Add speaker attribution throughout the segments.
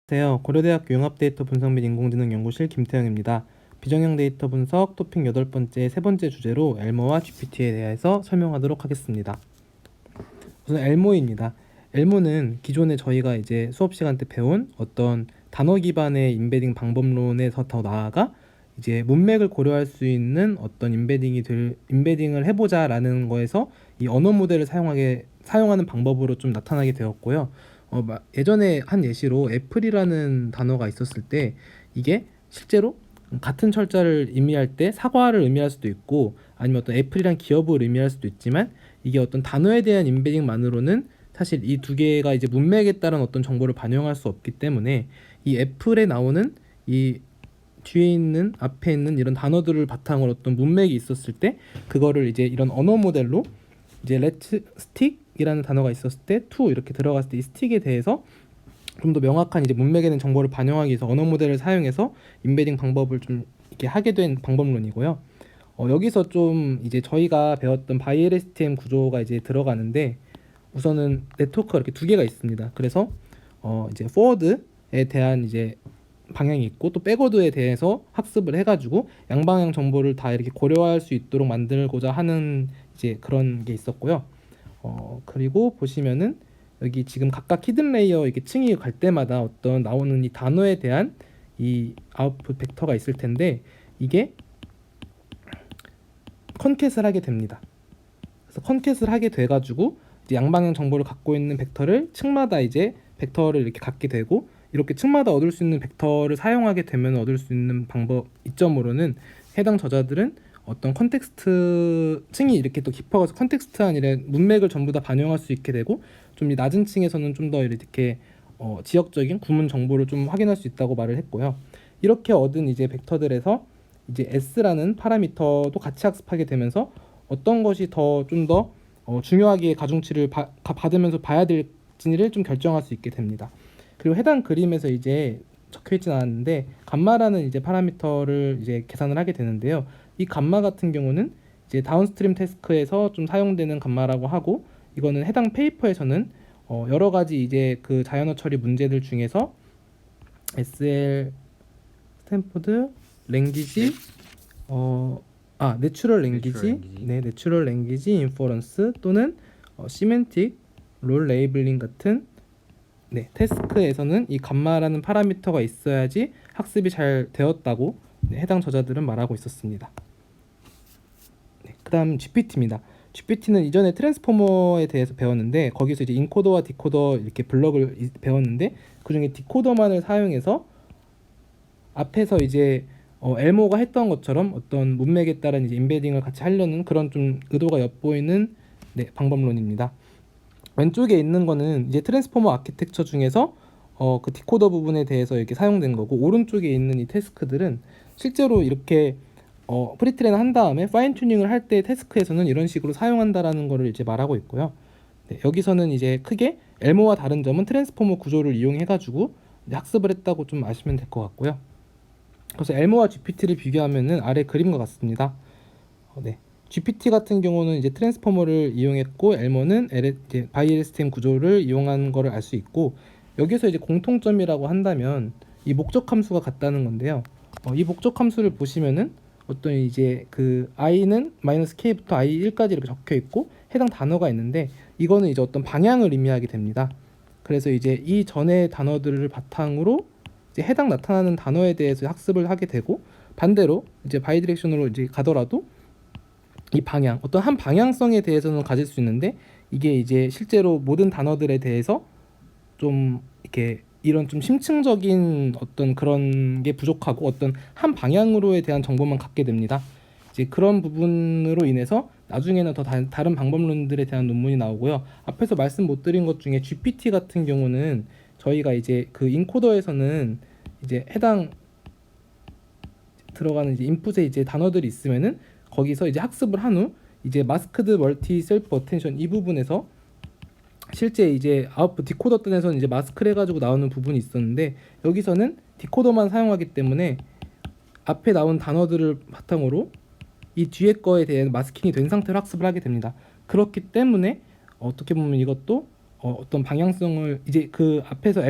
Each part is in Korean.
Speaker 1: 안녕하세요. 고려대학교 융합데이터 분석 및 인공지능 연구실 김태형입니다. 비정형 데이터 분석 토픽 8번째 세 번째 주제로 엘모와 GPT에 대해서 설명하도록 하겠습니다. 우선 엘모입니다. 엘모는 기존에 저희가 이제 수업 시간 때 배운 어떤 단어 기반의 인베딩 방법론에서 더 나아가 이제 문맥을 고려할 수 있는 어떤 인베딩을 해보자라는 거에서 이 언어 모델을 사용하는 방법으로 좀 나타나게 되었고요. 예전에 한 예시로 애플이라는 단어가 있었을 때 이게 실제로 같은 철자를 의미할 때 사과를 의미할 수도 있고 아니면 어떤 애플이란 기업을 의미할 수도 있지만 이게 어떤 단어에 대한 인베딩만으로는 사실 이 두 개가 이제 문맥에 따른 어떤 정보를 반영할 수 없기 때문에 이 애플에 나오는 이 뒤에 있는 앞에 있는 이런 단어들을 바탕으로 어떤 문맥이 있었을 때 그거를 이제 이런 언어 모델로 이제 let's stick이라는 단어가 있었을 때 to 이렇게 들어갔을 때 이 스틱에 대해서 좀 더 명확한 이제 문맥에 대한 정보를 반영하기 위해서 언어 모델을 사용해서 인베딩 방법을 좀 이렇게 하게 된 방법론이고요. 여기서 좀 이제 저희가 배웠던 바이LSTM 구조가 이제 들어가는데 우선은 네트워크가 이렇게 두 개가 있습니다. 그래서 이제 forward에 대한 이제 방향이 있고 또 백워드에 대해서 학습을 해가지고 양방향 정보를 다 이렇게 고려할 수 있도록 만들고자 하는 이제 그런 게 있었고요. 그리고 보시면은 여기 지금 각각 히든 레이어 이렇게 층이 갈 때마다 어떤 나오는 이 단어에 대한 이 아웃풋 벡터가 있을 텐데 이게 컨캣을 하게 됩니다. 그래서 컨캣을 하게 돼가지고 이제 양방향 정보를 갖고 있는 벡터를 층마다 이제 벡터를 이렇게 갖게 되고 이렇게 층마다 얻을 수 있는 벡터를 사용하게 되면 얻을 수 있는 방법 이점으로는 해당 저자들은 어떤 컨텍스트 층이 이렇게 또 깊어가서 컨텍스트 아니라 문맥을 전부 다 반영할 수 있게 되고 좀 이 낮은 층에서는 좀 더 이렇게 지역적인 구문 정보를 좀 확인할 수 있다고 말을 했고요. 이렇게 얻은 이제 벡터들에서 이제 S라는 파라미터도 같이 학습하게 되면서 어떤 것이 더 좀 더 중요하게 가중치를 받으면서 봐야 될지를 좀 결정할 수 있게 됩니다. 그리고 해당 그림에서 이제 적혀 있진 않았는데 감마라는 이제 파라미터를 이제 계산을 하게 되는데요. 이 감마 같은 경우는 이제 다운스트림 태스크에서 좀 사용되는 감마라고 하고 이거는 해당 페이퍼에서는 여러 가지 이제 그 자연어 처리 문제들 중에서 SL 스탠포드 랭귀지 내추럴 랭귀지 네 내추럴 랭귀지 인퍼런스 또는 시멘틱 롤 레이블링 같은 네, 태스크에서는 이 감마라는 파라미터가 있어야지 학습이 잘 되었다고 해당 저자들은 말하고 있었습니다. 네, 그다음 GPT입니다. GPT는 이전에 트랜스포머에 대해서 배웠는데 거기서 이제 인코더와 디코더 이렇게 블럭을 배웠는데 그중에 디코더만을 사용해서 앞에서 이제 엘모가 했던 것처럼 어떤 문맥에 따른 이제 인베딩을 같이 하려는 그런 좀 의도가 엿보이는 네, 방법론입니다. 왼쪽에 있는 거는 이제 트랜스포머 아키텍처 중에서 그 디코더 부분에 대해서 이렇게 사용된 거고 오른쪽에 있는 이 태스크들은 실제로 이렇게 프리트레인 한 다음에 파인 튜닝을 할 때 태스크에서는 이런 식으로 사용한다라는 거를 이제 말하고 있고요. 네, 여기서는 이제 크게 엘모와 다른 점은 트랜스포머 구조를 이용해 가지고 학습을 했다고 좀 아시면 될 것 같고요. 그래서 엘모와 GPT를 비교하면은 아래 그림과 같습니다. 네. GPT 같은 경우는 이제 트랜스포머를 이용했고 엘모는 이제 바이LSTM 구조를 이용한 거를 알 수 있고 여기서 이제 공통점이라고 한다면 이 목적 함수가 같다는 건데요. 이 목적 함수를 보시면은 어떤 이제 그 i는 -k부터 i1까지 이렇게 적혀 있고 해당 단어가 있는데 이거는 이제 어떤 방향을 의미하게 됩니다. 그래서 이제 이 전의 단어들을 바탕으로 이제 해당 나타나는 단어에 대해서 학습을 하게 되고 반대로 이제 바이디렉션으로 이제 가더라도 이 방향, 어떤 한 방향성에 대해서는 가질 수 있는데 이게 이제 실제로 모든 단어들에 대해서 좀 이렇게 이런 좀 심층적인 어떤 그런 게 부족하고 어떤 한 방향으로에 대한 정보만 갖게 됩니다. 이제 그런 부분으로 인해서 나중에는 더 다른 방법론들에 대한 논문이 나오고요. 앞에서 말씀 못 드린 것 중에 GPT 같은 경우는 저희가 이제 그 인코더에서는 이제 해당 들어가는 이제 인풋에 이제 단어들이 있으면은 거기서 이제 학습을 한 후 이제 마스크드 멀티 셀프 어텐션 이 부분에서 실제 이제 아웃풋 디코더 뜬에서는 이제 마스크를 해가지고 나오는 부분이 있었는데 여기서는 디코더만 사용하기 때문에 앞에 나온 단어들을 바탕으로 이 뒤에 거에 대한 마스킹이 된 상태로 학습을 하게 됩니다. 그렇기 때문에 어떻게 보면 이것도 어떤 방향성을 이제 그 앞에서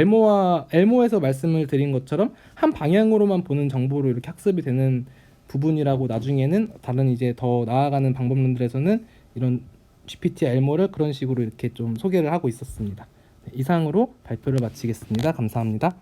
Speaker 1: 엘모에서 말씀을 드린 것처럼 한 방향으로만 보는 정보로 이렇게 학습이 되는 부분이라고 나중에는 다른 이제 더 나아가는 방법론들에서는 이런 GPT 엘모를 그런 식으로 이렇게 좀 소개를 하고 있었습니다. 네, 이상으로 발표를 마치겠습니다. 감사합니다.